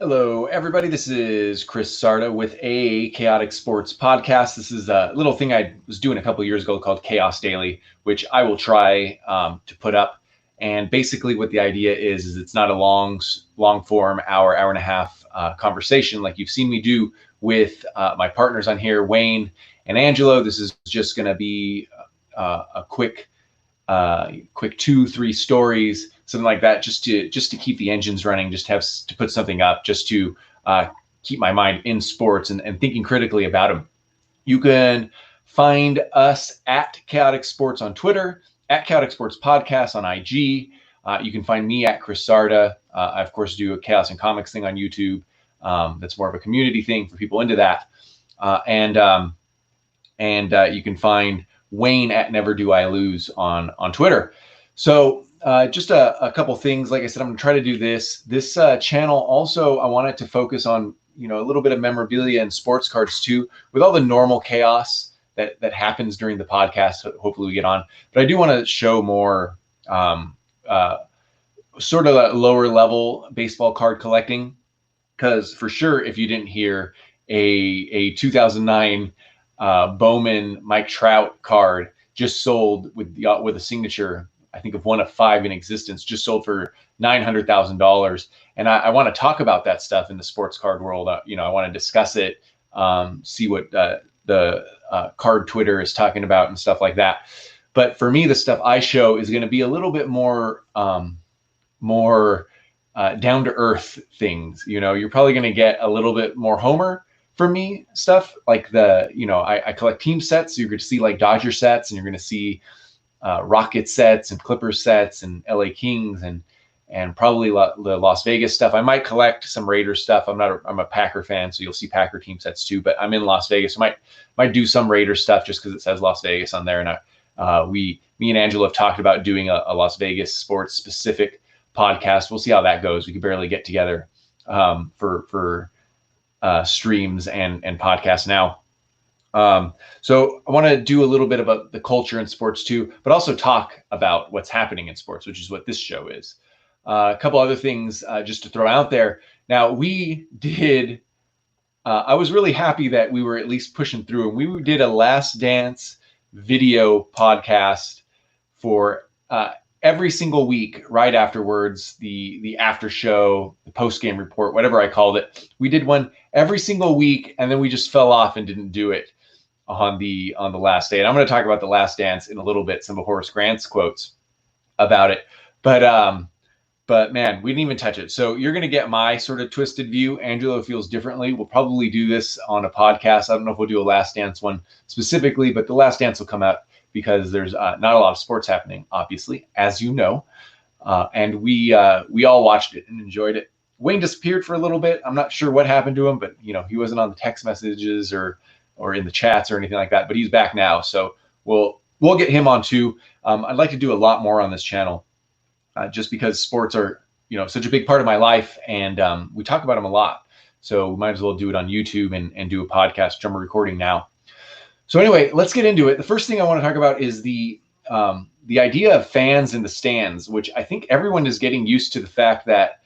Hello, everybody. This is Chris Sarda with a Chaotic Sports podcast. This is a little thing I was doing a couple of years ago called Chaos Daily, which I will try to put up. And basically, what the idea is it's not a long form, hour and a half conversation like you've seen me do with my partners on here, Wayne and Angelo. This is just going to be a quick 2-3 stories, something like that, just to keep the engines running, just to put something up, just to keep my mind in sports and thinking critically about them. You can find us at Chaotic Sports on Twitter, at Chaotic Sports Podcast on IG. You can find me at Chris Sarda. I, of course, do a Chaos and Comics thing on YouTube. That's more of a community thing for people into that. And you can find Wayne at Never Do I Lose on Twitter. So just a couple things. Like I said, I'm going to try to do this channel. Also, I want it to focus on, a little bit of memorabilia and sports cards too, with all the normal chaos that happens during the podcast. Hopefully we get on, but I do want to show more sort of a lower level baseball card collecting, because for sure, if you didn't hear, a 2009 Bowman Mike Trout card just sold with a signature, I think, of one of 5 in existence, just sold for $900,000. And I want to talk about that stuff in the sports card world. I want to discuss it, see what the card Twitter is talking about and stuff like that. But for me, the stuff I show is going to be a little bit more down to earth things. You're probably going to get a little bit more Homer for me stuff, like I collect team sets. So you're going to see like Dodger sets, and you're going to see Rocket sets and Clippers sets and LA Kings and probably the Las Vegas stuff. I might collect some Raiders stuff. I'm a Packer fan, so you'll see Packer team sets too. But I'm in Las Vegas. I might do some Raiders stuff just because it says Las Vegas on there. And me and Angelo have talked about doing a Las Vegas sports specific podcast. We'll see how that goes. We can barely get together for streams and podcasts now. So I want to do a little bit about the culture in sports too, but also talk about what's happening in sports, which is what this show is. A couple other things just to throw out there. Now, we did, I was really happy that we were at least pushing through, and we did a Last Dance video podcast for every single week right afterwards, the after show, the post-game report, whatever I called it. We did one every single week, and then we just fell off and didn't do it on the last day. And I'm going to talk about The Last Dance in a little bit, some of Horace Grant's quotes about it. But man, we didn't even touch it. So you're going to get my sort of twisted view. Angelo feels differently. We'll probably do this on a podcast. I don't know if we'll do a Last Dance one specifically, but The Last Dance will come out because there's not a lot of sports happening, obviously, as you know. And we all watched it and enjoyed it. Wayne disappeared for a little bit. I'm not sure what happened to him, but he wasn't on the text messages or in the chats or anything like that. But he's back now, so we'll get him on too. I'd like to do a lot more on this channel, just because sports are such a big part of my life, and we talk about them a lot. So we might as well do it on YouTube and do a podcast, which I'm recording now. So anyway, let's get into it. The first thing I want to talk about is the idea of fans in the stands, which I think everyone is getting used to the fact that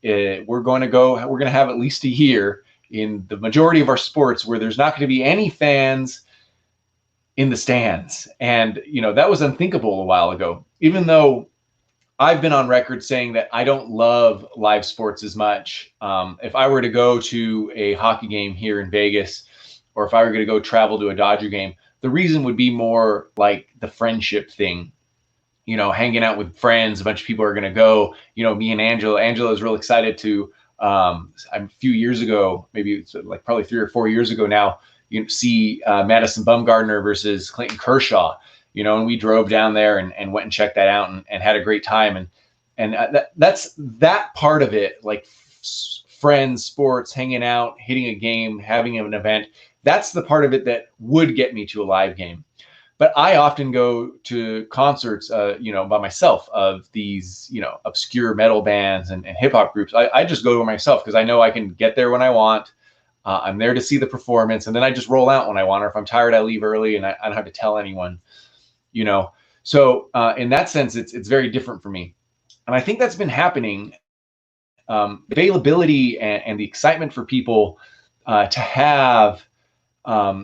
we're going to have at least a year in the majority of our sports where there's not going to be any fans in the stands. And, that was unthinkable a while ago, even though I've been on record saying that I don't love live sports as much. If I were to go to a hockey game here in Vegas, or if I were going to go travel to a Dodger game, the reason would be more like the friendship thing, hanging out with friends. A bunch of people are going to go, me and Angelo is real excited to, a few years ago, maybe it's like probably 3 or 4 years ago now, see Madison Bumgarner versus Clayton Kershaw, and we drove down there and went and checked that out and had a great time. And that's that part of it, like friends, sports, hanging out, hitting a game, having an event. That's the part of it that would get me to a live game. But I often go to concerts, by myself, of these, obscure metal bands and hip hop groups. I just go to myself because I know I can get there when I want. I'm there to see the performance, and then I just roll out when I want. Or if I'm tired, I leave early, and I don't have to tell anyone, So in that sense, it's very different for me. And I think that's been happening availability and the excitement for people to have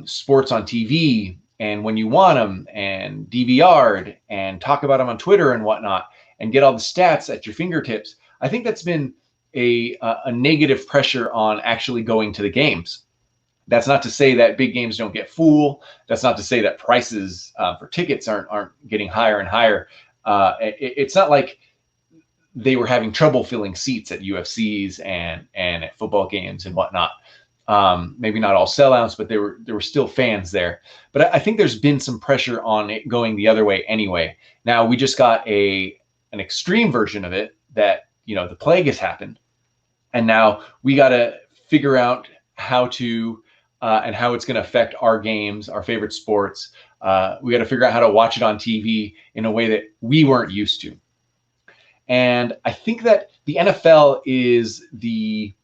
sports on TV and when you want them and DVR'd and talk about them on Twitter and whatnot and get all the stats at your fingertips. I think that's been a negative pressure on actually going to the games. That's not to say that big games don't get full. That's not to say that prices for tickets aren't getting higher and higher. It's not like they were having trouble filling seats at UFCs and at football games and whatnot. Maybe not all sellouts, but there were still fans there. But I think there's been some pressure on it going the other way anyway. Now we just got an extreme version of it that, the plague has happened. And now we got to figure out how to and how it's going to affect our games, our favorite sports. We got to figure out how to watch it on TV in a way that we weren't used to. And I think that the NFL is the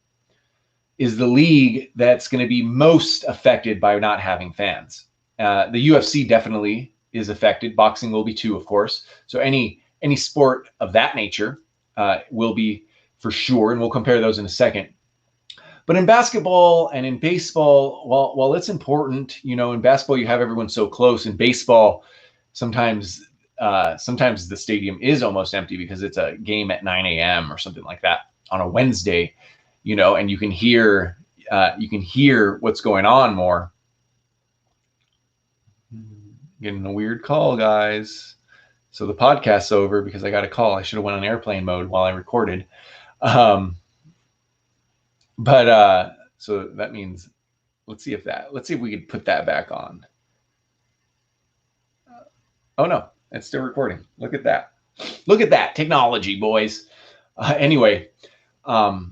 league that's going to be most affected by not having fans. The UFC definitely is affected. Boxing will be too, of course. So any sport of that nature will be for sure, and we'll compare those in a second. But in basketball and in baseball, while it's important, in basketball you have everyone so close. In baseball, sometimes the stadium is almost empty because it's a game at 9 a.m. or something like that on a Wednesday, and you can hear what's going on more. Getting a weird call, guys. So the podcast's over because I got a call. I should have went on airplane mode while I recorded. So that means, let's see if we could put that back on. Oh no, it's still recording. Look at that. Look at that technology, boys. Anyway, that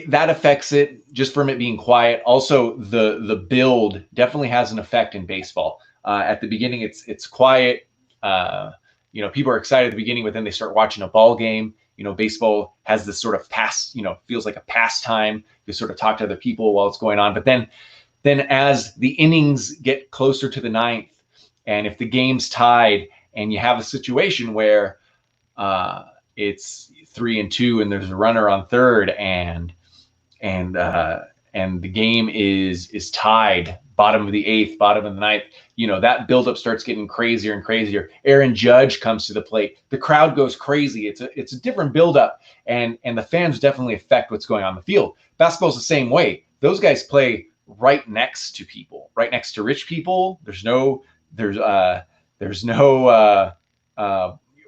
affects it just from it being quiet. Also, the build definitely has an effect in baseball. At the beginning, it's quiet. People are excited at the beginning, but then they start watching a ball game. Baseball has this sort of feels like a pastime. You sort of talk to other people while it's going on. But then as the innings get closer to the ninth, and if the game's tied and you have a situation where it's 3-2 and there's a runner on third and the game is tied, bottom of the eighth, bottom of the ninth, that buildup starts getting crazier and crazier. Aaron Judge comes to the plate. The crowd goes crazy. It's a different buildup, and the fans definitely affect what's going on in the field. Basketball's the same way. Those guys play right next to people, right next to rich people. There's no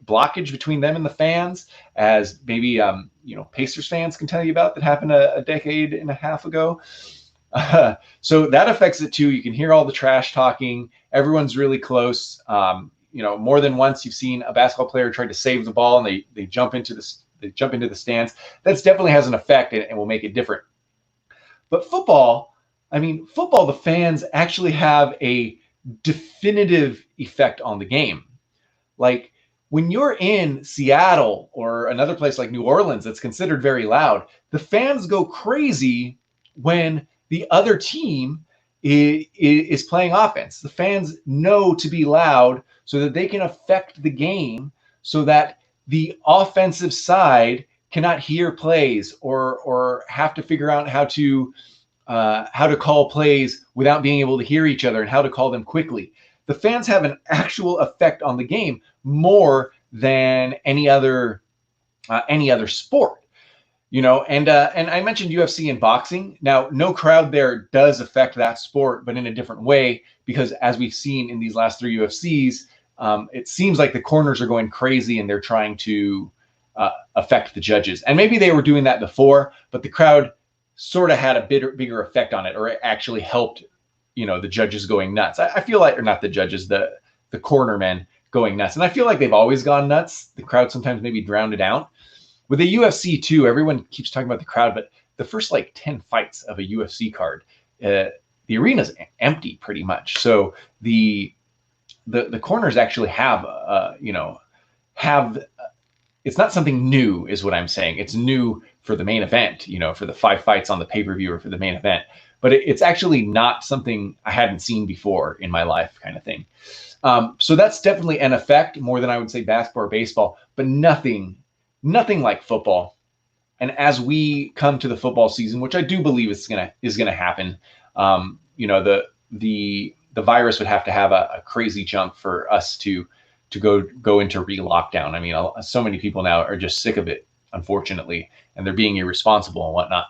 blockage between them and the fans, as maybe Pacers fans can tell you about that happened a decade and a half ago. So that affects it too. You can hear all the trash talking. Everyone's really close. More than once you've seen a basketball player try to save the ball and they jump into the stands. That's definitely has an effect and will make it different. But football, the fans actually have a definitive effect on the game. Like when you're in Seattle or another place like New Orleans that's considered very loud, the fans go crazy when the other team is playing offense. The fans know to be loud so that they can affect the game, so that the offensive side cannot hear plays or have to figure out how to call plays without being able to hear each other and how to call them quickly. The fans have an actual effect on the game more than any other sport. And I mentioned UFC and boxing. Now, no crowd there does affect that sport, but in a different way, because as we've seen in these last 3 UFCs, it seems like the corners are going crazy and they're trying to affect the judges. And maybe they were doing that before, but the crowd sort of had a bigger effect on it, or it actually helped, the judges going nuts. I feel like, or not the judges, the cornermen going nuts. And I feel like they've always gone nuts. The crowd sometimes maybe drowned it out. With the UFC too, everyone keeps talking about the crowd, but the first 10 fights of a UFC card, the arena's empty pretty much. So the corners actually have it's not something new, is what I'm saying. It's new for the main event, for the 5 fights on the pay-per-view or for the main event, but it's actually not something I hadn't seen before in my life, kind of thing. So that's definitely an effect, more than I would say basketball or baseball, but nothing nothing like football. And as we come to the football season, which I do believe is gonna happen, the virus would have to have a crazy jump for us to go into re-lockdown. I mean, so many people now are just sick of it, unfortunately, and they're being irresponsible and whatnot.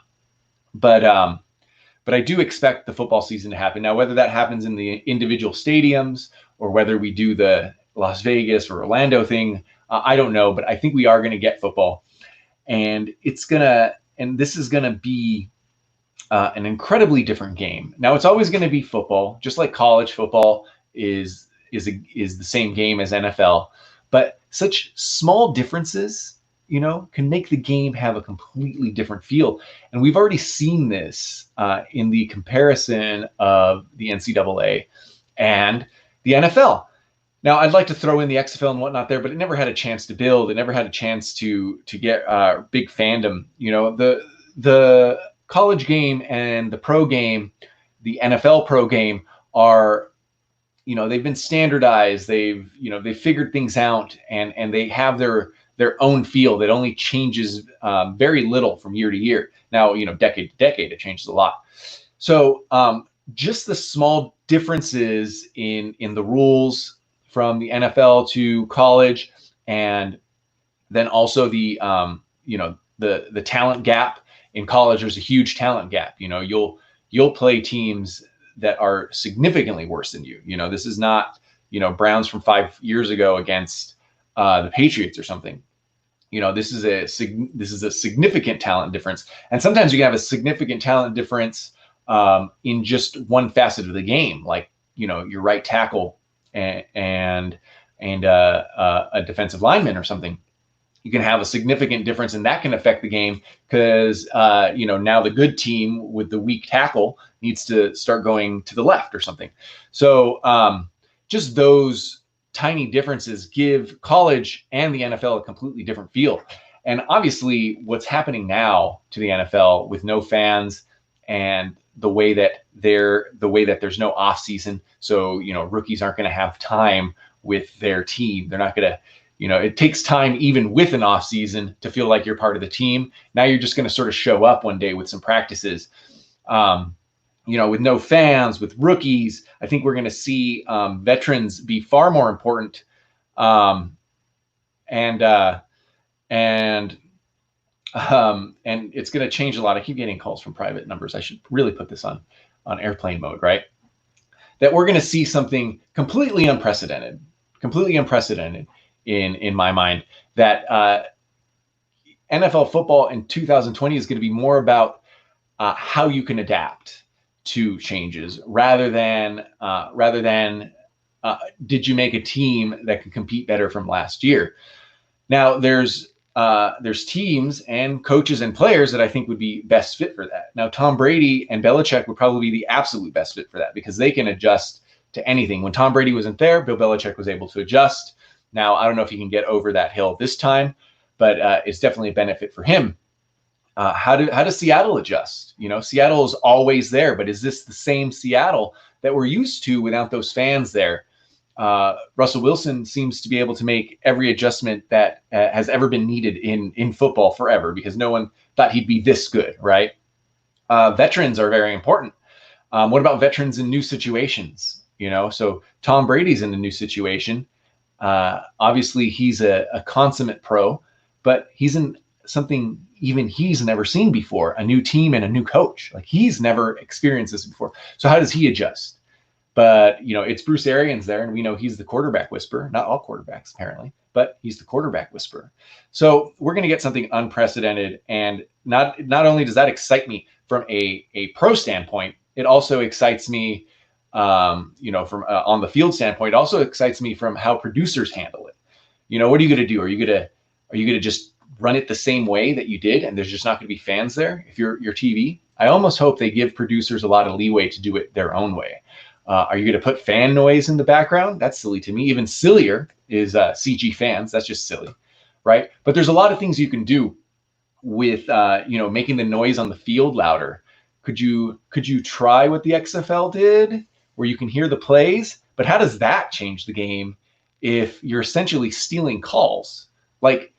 But I do expect the football season to happen. Now, whether that happens in the individual stadiums or whether we do the Las Vegas or Orlando thing, I don't know. But I think we are going to get football, and this is gonna be an incredibly different game. Now, it's always going to be football, just like college football is the same game as NFL, but such small differences, can make the game have a completely different feel. And we've already seen this in the comparison of the NCAA and the NFL. Now, I'd like to throw in the XFL and whatnot there, but it never had a chance to build. It never had a chance to get big fandom. The college game and the pro game, the NFL pro game are, they've been standardized. They've figured things out, and they have their own feel that only changes very little from year to year. Now, decade to decade, it changes a lot. So just the small differences in the rules from the NFL to college, and then also the talent gap. In college, there's a huge talent gap. You'll play teams that are significantly worse than you. This is not, Browns from 5 years ago against the Patriots or something. This is a significant talent difference. And sometimes you can have a significant talent difference in just one facet of the game, like, your right tackle and a defensive lineman or something. You can have a significant difference, and that can affect the game because, now the good team with the weak tackle needs to start going to the left or something. So just those tiny differences give college and the NFL a completely different feel. And obviously what's happening now to the NFL with no fans and the way that there's no off season. So, rookies aren't going to have time with their team. They're not going to, it takes time even with an off season to feel like you're part of the team. Now you're just going to sort of show up one day with some practices. With no fans, with rookies, I think we're going to see veterans be far more important. And it's going to change a lot. I keep getting calls from private numbers. I should really put this on airplane mode, right? That we're going to see something completely unprecedented in my mind, that NFL football in 2020 is going to be more about how you can adapt to changes rather than did you make a team that can compete better from last year. Now there's teams and coaches and players that I think would be best fit for that. Now Tom Brady and Belichick would probably be the absolute best fit for that because they can adjust to anything. When Tom Brady wasn't there, Bill Belichick was able to adjust. Now, I don't know if he can get over that hill this time, but it's definitely a benefit for him. How does Seattle adjust? Seattle is always there, but is this the same Seattle that we're used to without those fans there? Russell Wilson seems to be able to make every adjustment that has ever been needed in football forever because no one thought he'd be this good, right? Veterans are very important. What about veterans in new situations? So Tom Brady's in a new situation. Obviously, he's a consummate pro, but he's in something even he's never seen before, a new team and a new coach. Like he's never experienced this before. So how does he adjust? But, it's Bruce Arians there, and we know he's the quarterback whisperer. Not all quarterbacks, apparently, but he's the quarterback whisperer. So we're going to get something unprecedented. And not only does that excite me from a pro standpoint, it also excites me, from on the field standpoint. It also excites me from how producers handle it. What are you going to do? Are you going to just run it the same way that you did, and there's just not going to be fans there if you're TV? I almost hope they give producers a lot of leeway to do it their own way. Are you going to put fan noise in the background? That's silly to me. Even sillier is CG fans. That's just silly, right? But there's a lot of things you can do with making the noise on the field louder. Could you try what the XFL did, where you can hear the plays? But how does that change the game if you're essentially stealing calls? Like,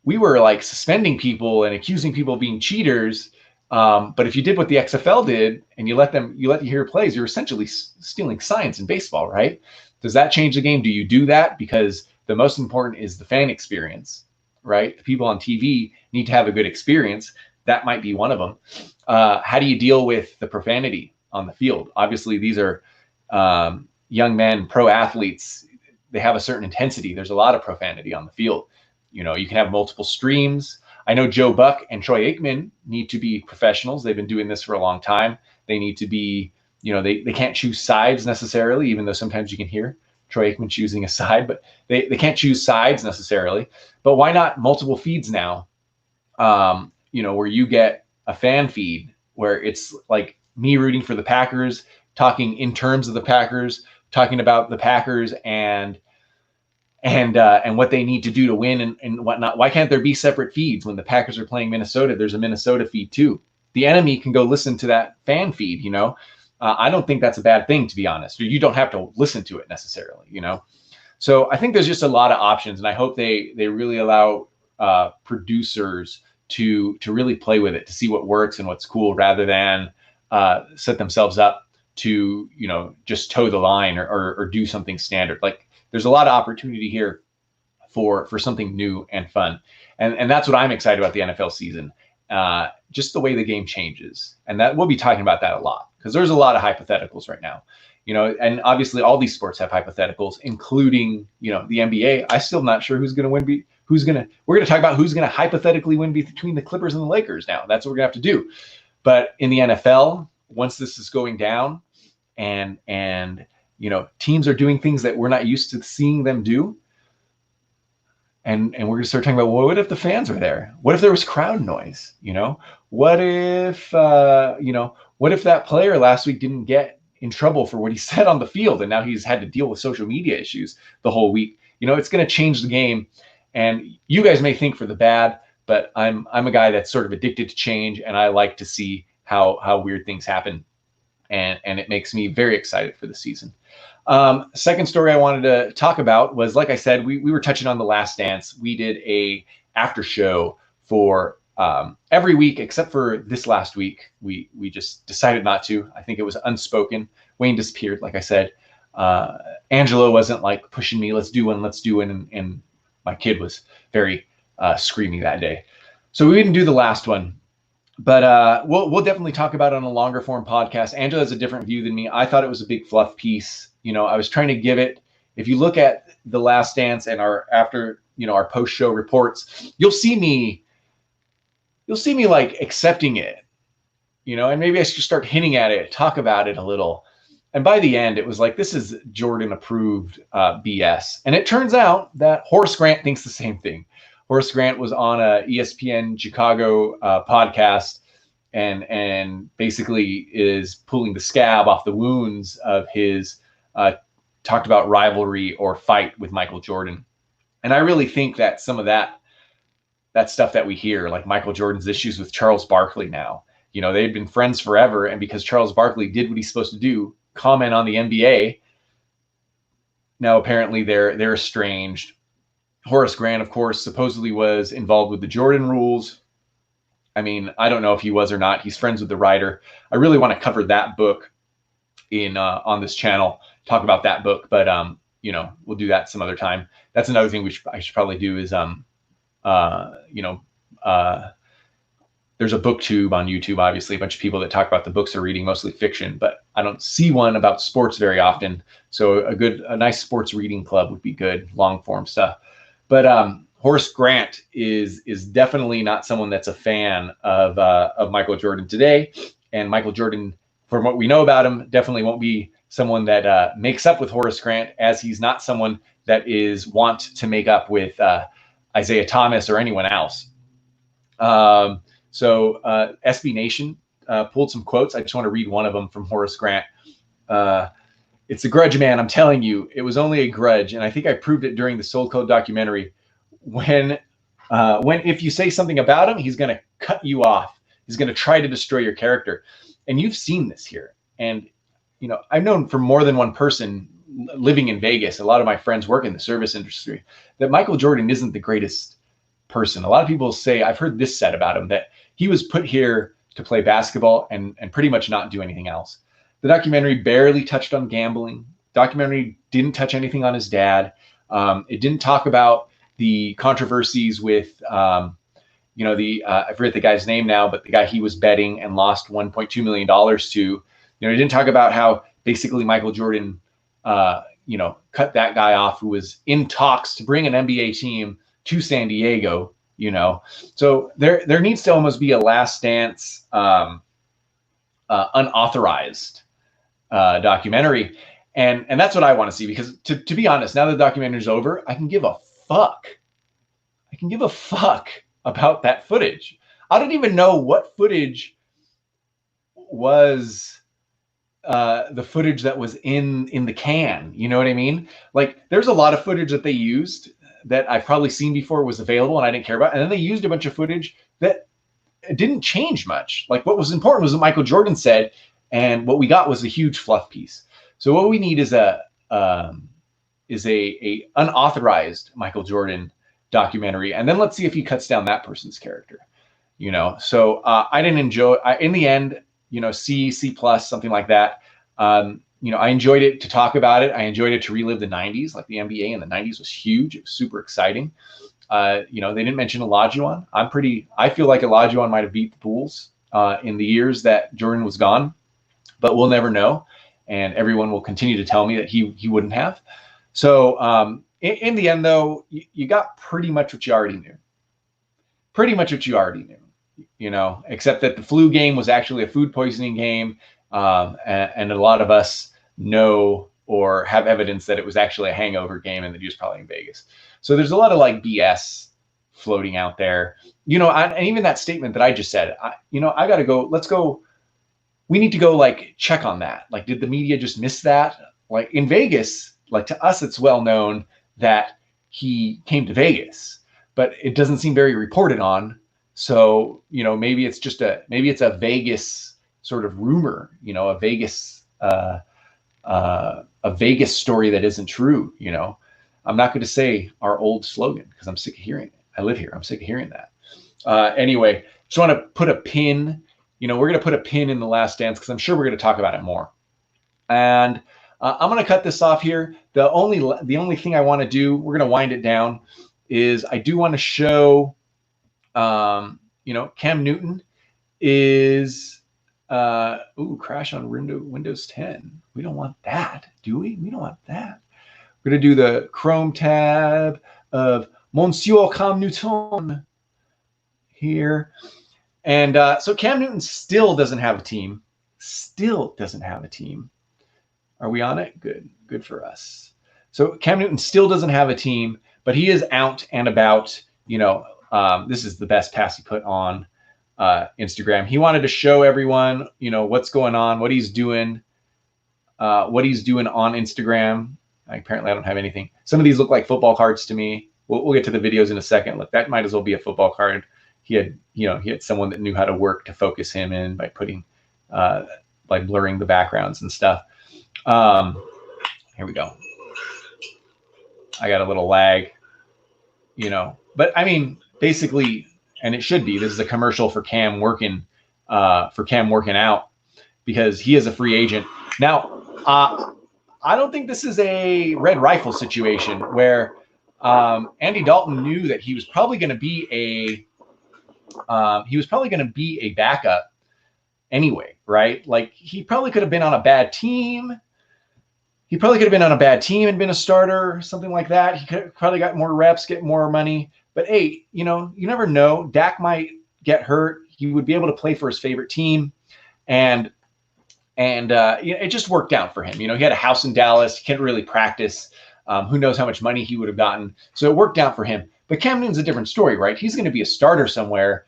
we were like suspending people and accusing people of being cheaters. But if you did what the XFL did and you let the hero plays, you're essentially stealing science in baseball, right? Does that change the game? Do you do that? Because the most important is the fan experience, right? The people on TV need to have a good experience. That might be one of them. How do you deal with the profanity on the field? Obviously, these are young men, pro athletes. They have a certain intensity. There's a lot of profanity on the field. You know, you can have multiple streams. I know Joe Buck and Troy Aikman need to be professionals. They've been doing this for a long time. They need to be, you know, they can't choose sides necessarily, even though sometimes you can hear Troy Aikman choosing a side, but they can't choose sides necessarily. But why not multiple feeds now? You know, where you get a fan feed where it's like me rooting for the Packers, talking in terms of the Packers, talking about the Packers and what they need to do to win and whatnot. Why can't there be separate feeds? When the Packers are playing Minnesota, there's a Minnesota feed too. The enemy can go listen to that fan feed, you know. I don't think that's a bad thing, to be honest. You don't have to listen to it necessarily, you know. So I think there's just a lot of options, and I hope they really allow producers to really play with it, to see what works and what's cool, rather than set themselves up to, you know, just toe the line or do something standard. Like, there's a lot of opportunity here for something new and fun, and that's what I'm excited about the NFL season. Just the way the game changes, and that we'll be talking about that a lot, because there's a lot of hypotheticals right now, you know, and obviously all these sports have hypotheticals, including, you know, the NBA. I'm still not sure who's going to win. We're going to talk about who's going to hypothetically win between the Clippers and the Lakers now. That's what we're going to have to do. But in the NFL, once this is going down, and you know, teams are doing things that we're not used to seeing them do. And we're going to start talking about, well, what if the fans were there? What if there was crowd noise? You know, what if, what if that player last week didn't get in trouble for what he said on the field, and now he's had to deal with social media issues the whole week? You know, it's going to change the game. And you guys may think for the bad, but I'm a guy that's sort of addicted to change, and I like to see how weird things happen. And it makes me very excited for the season. Second story I wanted to talk about was, like I said, we were touching on The Last Dance. We did a after show for every week except for this last week. We just decided not to. I think it was unspoken. Wayne disappeared, like I said. Angelo wasn't like pushing me, let's do one, and my kid was very screaming that day. So we didn't do the last one. But we'll definitely talk about it on a longer form podcast. Angela has a different view than me. I thought it was a big fluff piece. You know, I was trying to give it. If you look at The Last Dance and our post show reports, you'll see me like accepting it, you know, and maybe I should start hinting at it, talk about it a little. And by the end, it was like, this is Jordan approved BS. And it turns out that Horace Grant thinks the same thing. Horace Grant was on a ESPN Chicago podcast and basically is pulling the scab off the wounds of his talked about rivalry or fight with Michael Jordan. And I really think that some of that stuff that we hear, like Michael Jordan's issues with Charles Barkley now, you know, they've been friends forever. And because Charles Barkley did what he's supposed to do, comment on the NBA, now apparently they're estranged. Horace Grant, of course, supposedly was involved with the Jordan rules. I mean, I don't know if he was or not. He's friends with the writer. I really want to cover that book in on this channel, talk about that book, but you know, we'll do that some other time. That's another thing I should probably do is there's a booktube on YouTube, obviously, a bunch of people that talk about the books they're reading, mostly fiction, but I don't see one about sports very often. So a nice sports reading club would be good, long form stuff. But Horace Grant is definitely not someone that's a fan of Michael Jordan today. And Michael Jordan, from what we know about him, definitely won't be someone that makes up with Horace Grant, as he's not someone that is want to make up with Isaiah Thomas or anyone else. So SB Nation pulled some quotes. I just want to read one of them from Horace Grant. It's a grudge, man. I'm telling you, it was only a grudge. And I think I proved it during the Soul Code documentary. When if you say something about him, he's going to cut you off. He's going to try to destroy your character. And you've seen this here. And, you know, I've known from more than one person living in Vegas, a lot of my friends work in the service industry, that Michael Jordan isn't the greatest person. A lot of people say, I've heard this said about him, that he was put here to play basketball and pretty much not do anything else. The documentary barely touched on gambling. Documentary didn't touch anything on his dad. It didn't talk about the controversies with, I forget the guy's name now, but the guy he was betting and lost $1.2 million to. It didn't talk about how basically Michael Jordan, cut that guy off who was in talks to bring an NBA team to San Diego. So there needs to almost be a Last Dance unauthorized documentary. And that's what I want to see, because to be honest, now that the documentary's over, I can give a fuck. I can give a fuck about that footage. I don't even know what footage was the footage that was in the can. You know what I mean? Like, there's a lot of footage that they used that I've probably seen before, was available and I didn't care about. And then they used a bunch of footage that didn't change much. Like, what was important was what Michael Jordan said, and what we got was a huge fluff piece. So what we need is a unauthorized Michael Jordan documentary, and then let's see if he cuts down that person's character. So I didn't enjoy. In the end, C plus, something like that. I enjoyed it to talk about it. I enjoyed it to relive the 90s. Like, the NBA in the 90s was huge. It was super exciting. They didn't mention Olajuwon. I feel like Olajuwon might have beat the Bulls in the years that Jordan was gone, but we'll never know. And everyone will continue to tell me that he wouldn't have. So in the end, though, you got pretty much what you already knew. Pretty much what you already knew, except that the flu game was actually a food poisoning game. And a lot of us know or have evidence that it was actually a hangover game and that he was probably in Vegas. So there's a lot of like BS floating out there, and even that statement that I just said, I got to go, let's go. We need to go like check on that. Like, did the media just miss that? Like, in Vegas, like, to us, it's well known that he came to Vegas, but it doesn't seem very reported on. So, maybe it's a Vegas sort of rumor, a Vegas story that isn't true. I'm not going to say our old slogan because I'm sick of hearing it. I live here. I'm sick of hearing that. Anyway, just want to put a pin. We're going to put a pin in The Last Dance because I'm sure we're going to talk about it more. And I'm going to cut this off here. The only thing I want to do, we're going to wind it down, is I do want to show, Cam Newton is, crash on Windows 10. We don't want that, do we? We don't want that. We're going to do the Chrome tab of Monsieur Cam Newton here. And so Cam Newton still doesn't have a team. Still doesn't have a team. Are we on it? Good. Good for us. So Cam Newton still doesn't have a team, but he is out and about. This is the best pass he put on Instagram. He wanted to show everyone, what's going on, what he's doing on Instagram. Apparently, I don't have anything. Some of these look like football cards to me. We'll get to the videos in a second. Look, that might as well be a football card. He had someone that knew how to work to focus him in by putting, by blurring the backgrounds and stuff. Here we go. I got a little lag, but I mean, basically, and it should be, this is a commercial for Cam working out, because he is a free agent. Now, I don't think this is a red rifle situation where Andy Dalton knew that he was probably going to be a backup anyway, right? Like, he probably could have been on a bad team. He probably could have been on a bad team and been a starter, something like that. He could have probably got more reps, get more money. But hey, you never know. Dak might get hurt. He would be able to play for his favorite team, and it just worked out for him. He had a house in Dallas. He can't really practice. Who knows how much money he would have gotten? So it worked out for him. But Cam Newton's a different story, right? He's going to be a starter somewhere.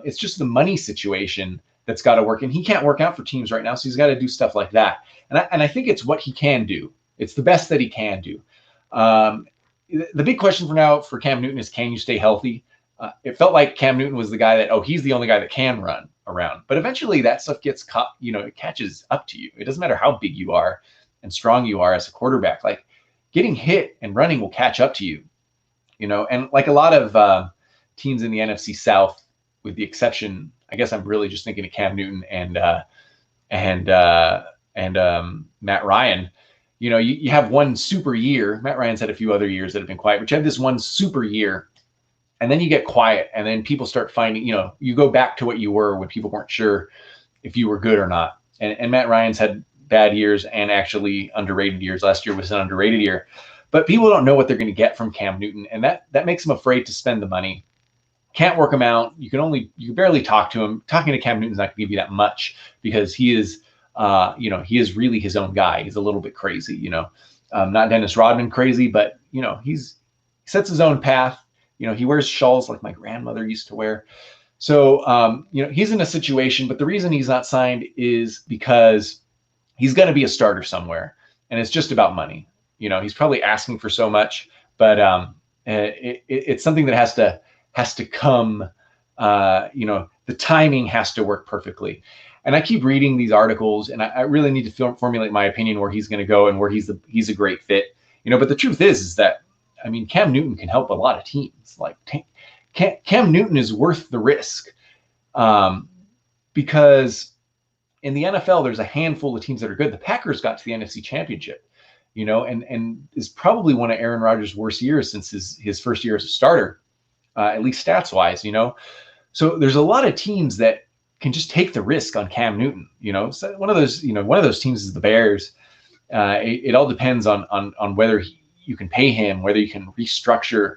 It's just the money situation that's got to work, and he can't work out for teams right now, so he's got to do stuff like that. And I think it's what he can do. It's the best that he can do. The big question for now for Cam Newton is, can you stay healthy? It felt like Cam Newton was the guy that, he's the only guy that can run around. But eventually that stuff gets caught, it catches up to you. It doesn't matter how big you are and strong you are as a quarterback. Like, getting hit and running will catch up to you, and like a lot of teams in the NFC South, with the exception, I guess I'm really just thinking of Cam Newton and Matt Ryan. You know, you have one super year. Matt Ryan's had a few other years that have been quiet, but you have this one super year, and then you get quiet, and then people start finding, you know, you go back to what you were when people weren't sure if you were good or not. And Matt Ryan's had bad years and actually underrated years. Last year was an underrated year, but people don't know what they're going to get from Cam Newton, and that makes them afraid to spend the money. Can't work him out. You can barely talk to him. Talking to Cam Newton's not going to give you that much, because he is, you know, he is really his own guy. He's a little bit crazy, you know, not Dennis Rodman crazy, but you know, he sets his own path. You know, he wears shawls like my grandmother used to wear. So, you know, he's in a situation, but the reason he's not signed is because he's going to be a starter somewhere, and it's just about money. You know, he's probably asking for so much, but it's something that has to come. You know, the timing has to work perfectly. And I keep reading these articles, and I really need to formulate my opinion where he's going to go and where he's a great fit. You know, but the truth is that, I mean, Cam Newton can help a lot of teams. Like Cam Newton is worth the risk, because in the NFL, there's a handful of teams that are good. The Packers got to the NFC Championship, you know, and is probably one of Aaron Rodgers' worst years since his first year as a starter, at least stats wise, you know. So there's a lot of teams that can just take the risk on Cam Newton, you know. So one of those teams is the Bears. It all depends on whether you can pay him, whether you can restructure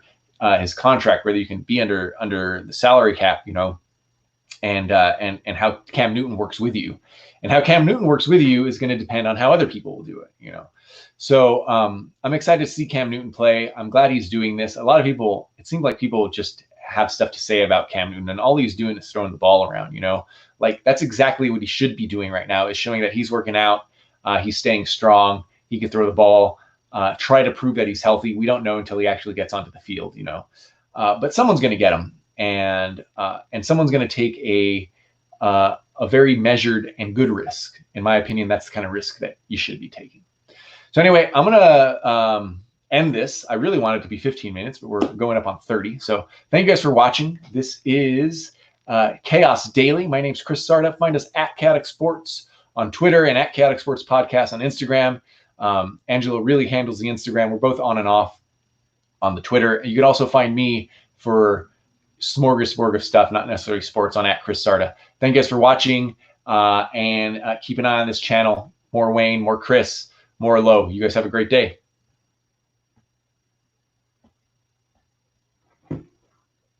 his contract, whether you can be under the salary cap, you know, and how Cam Newton works with you. And how Cam Newton works with you is going to depend on how other people will do it, you know. So I'm excited to see Cam Newton play. I'm glad he's doing this. A lot of people, it seems like people just have stuff to say about Cam Newton, and all he's doing is throwing the ball around, you know. Like, that's exactly what he should be doing right now, is showing that he's working out, he's staying strong, he can throw the ball, try to prove that he's healthy. We don't know until he actually gets onto the field, you know. But someone's going to get him, and someone's going to take a very measured and good risk. In my opinion, that's the kind of risk that you should be taking. So anyway, I'm going to end this. I really wanted it to be 15 minutes, but we're going up on 30. So thank you guys for watching. This is Chaos Daily. My name's Chris Sarda. Find us at Chaotic Sports on Twitter and at Chaotic Sports Podcast on Instagram. Angela really handles the Instagram. We're both on and off on the Twitter. You can also find me for smorgasbord of stuff, not necessarily sports, on at Chris Sarda. Thank you guys for watching, and keep an eye on this channel. More Wayne, more Chris, more Low. You guys have a great day.